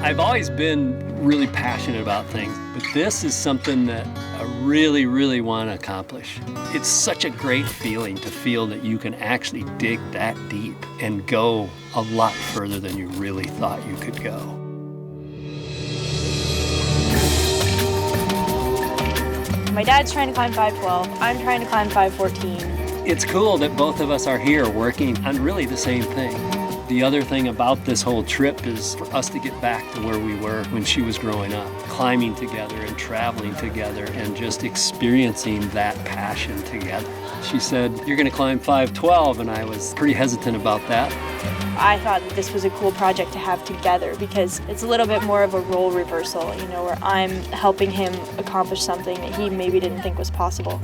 I've always been really passionate about things, but this is something that I really, really want to accomplish. It's such a great feeling to feel that you can actually dig that deep and go a lot further than you really thought you could go. My dad's trying to climb 512. I'm trying to climb 514. It's cool that both of us are here working on really the same thing. The other thing about this whole trip is for us to get back to where we were when she was growing up, climbing together and traveling together and just experiencing that passion together. She said, "You're gonna climb 512," and I was pretty hesitant about that. I thought that this was a cool project to have together because it's a little bit more of a role reversal, you know, where I'm helping him accomplish something that he maybe didn't think was possible.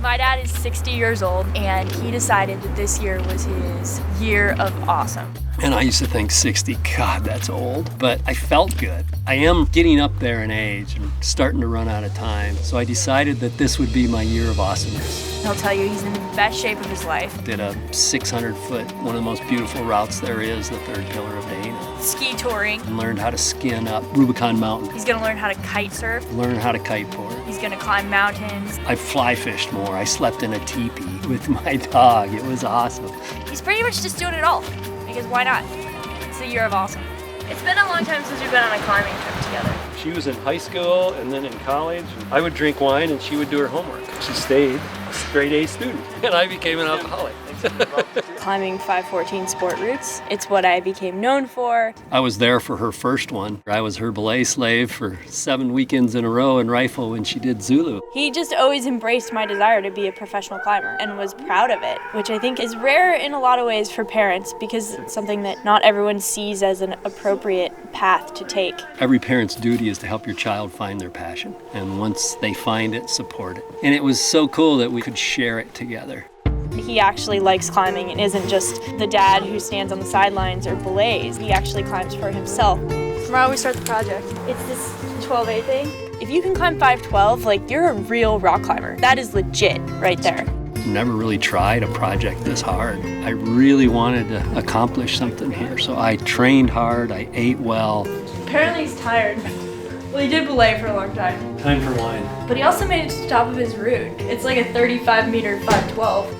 My dad is 60 years old, and he decided that this year was his year of awesome. And I used to think 60, God, that's old. But I felt good. I am getting up there in age and starting to run out of time. So I decided that this would be my year of awesomeness. He'll tell you he's in the best shape of his life. Did a 600-foot, one of the most beautiful routes there is, the third pillar of Dana. Ski touring. And learned how to skin up Rubicon Mountain. He's gonna learn how to kite surf. Learn how to kiteboard. He's gonna climb mountains. I fly fished more. I slept in a teepee with my dog. It was awesome. He's pretty much just doing it all. Because why not? It's the year of awesome. It's been a long time since we've been on a climbing trip together. She was in high school and then in college. I would drink wine and she would do her homework. She stayed a straight A student and I became an alcoholic. Climbing 514 sport routes, it's what I became known for. I was there for her first one. I was her belay slave for 7 weekends in a row in rifle when she did Zulu. He just always embraced my desire to be a professional climber and was proud of it, which I think is rare in a lot of ways for parents because it's something that not everyone sees as an appropriate path to take. Every parent's duty is to help your child find their passion, and once they find it, support it. And it was so cool that we could share it together. He actually likes climbing and isn't just the dad who stands on the sidelines or belays. He actually climbs for himself. Tomorrow we start the project. It's this 12A thing. If you can climb 512, like, you're a real rock climber. That is legit right there. Never really tried a project this hard. I really wanted to accomplish something here, so I trained hard, I ate well. Apparently he's tired. Well, he did belay for a long time. Time for wine. But he also made it to the top of his route. It's like a 35-meter 512.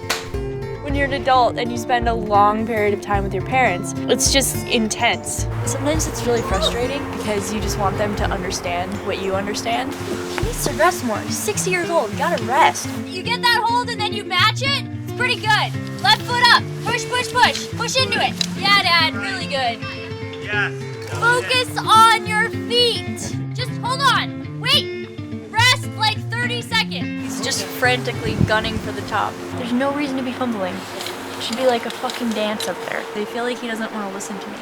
When you're an adult and you spend a long period of time with your parents, it's just intense. Sometimes it's really frustrating because you just want them to understand what you understand. He needs to rest more. He's 60 years old. You gotta rest. You get that hold and then you match it? It's pretty good. Left foot up. Push, push, push. Push into it. Yeah, Dad. Really good. Yes. Focus on your feet. Just hold on. Wait. Rest like 30 seconds. He's just frantically gunning for the top. There's no reason to be fumbling. It should be like a fucking dance up there. They feel like he doesn't want to listen to me.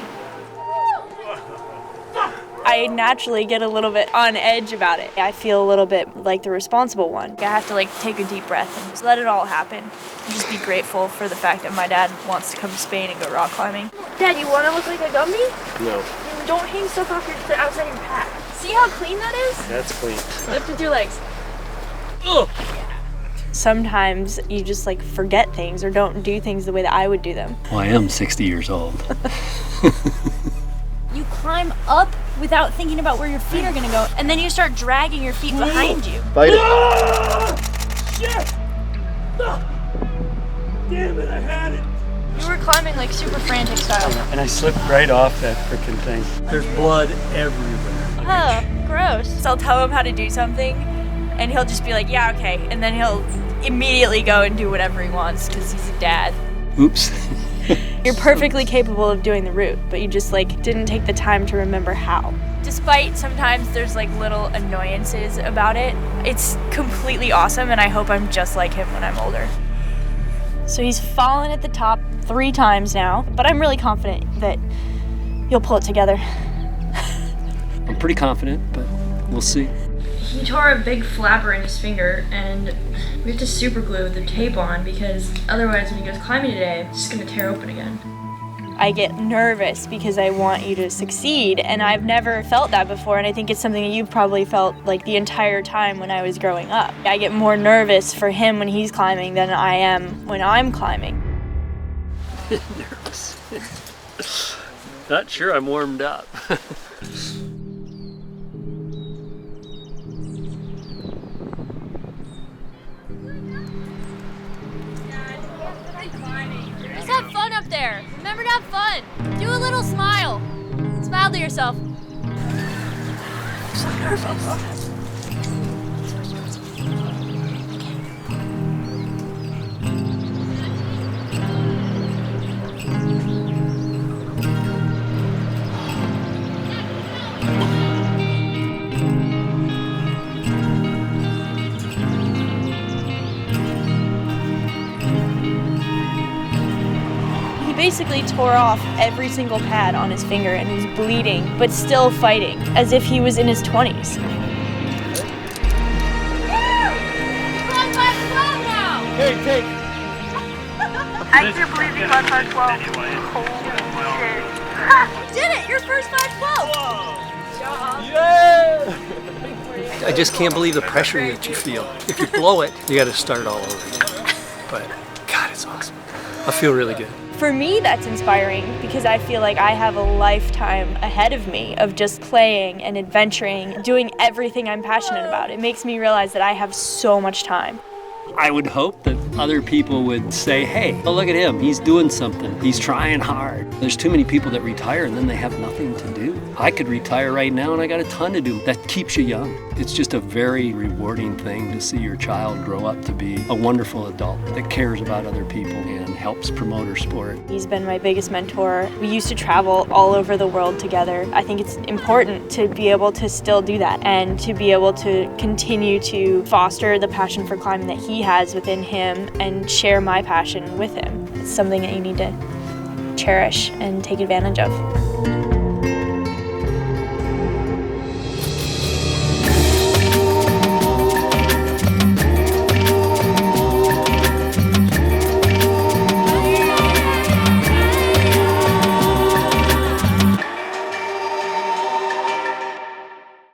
I naturally get a little bit on edge about it. I feel a little bit like the responsible one. I have to like take a deep breath and just let it all happen. And just be grateful for the fact that my dad wants to come to Spain and go rock climbing. Dad, you want to look like a Gumby? No. Don't hang stuff off your outside your pack. See how clean that is? That's clean. Lift with your legs. Ugh. Sometimes you just like forget things or don't do things the way that I would do them. Well, I am 60 years old. You climb up without thinking about where your feet are gonna go, and then you start dragging your feet behind you. Bite it. Shit! Damn it, I had it. You were climbing like super frantic style. And I slipped right off that frickin' thing. There's blood everywhere. Oh, gross. So I'll tell him how to do something, and he'll just be like, yeah, okay. And then he'll immediately go and do whatever he wants because he's a dad. Oops. You're perfectly capable of doing the route, but you just like didn't take the time to remember how. Despite sometimes there's like little annoyances about it, it's completely awesome, and I hope I'm just like him when I'm older. So he's fallen at the top 3 times now, but I'm really confident that you'll pull it together. I'm pretty confident, but we'll see. He tore a big flapper in his finger, and we have to super glue the tape on because otherwise when he goes climbing today, it's just gonna tear open again. I get nervous because I want you to succeed, and I've never felt that before, and I think it's something that you've probably felt like the entire time when I was growing up. I get more nervous for him when he's climbing than I am when I'm climbing. Nervous. Not sure I'm warmed up. Just have fun up there. Remember to have fun. Do a little smile. Smile to yourself. So nervous. Basically tore off every single pad on his finger and was bleeding, but still fighting, as if he was in his 20s. Hey, I can't believe you got 512. Holy shit. You did it! Your first 512! I just can't believe the pressure that you feel. If you blow it, you got to start all over again. But God, it's awesome. I feel really good. For me, that's inspiring because I feel like I have a lifetime ahead of me of just playing and adventuring, doing everything I'm passionate about. It makes me realize that I have so much time. I would hope that other people would say, hey, oh, look at him. He's doing something. He's trying hard. There's too many people that retire and then they have nothing to do. I could retire right now and I got a ton to do. That keeps you young. It's just a very rewarding thing to see your child grow up to be a wonderful adult that cares about other people and helps promote her sport. He's been my biggest mentor. We used to travel all over the world together. I think it's important to be able to still do that and to be able to continue to foster the passion for climbing that he has within him and share my passion with him. It's something that you need to cherish and take advantage of.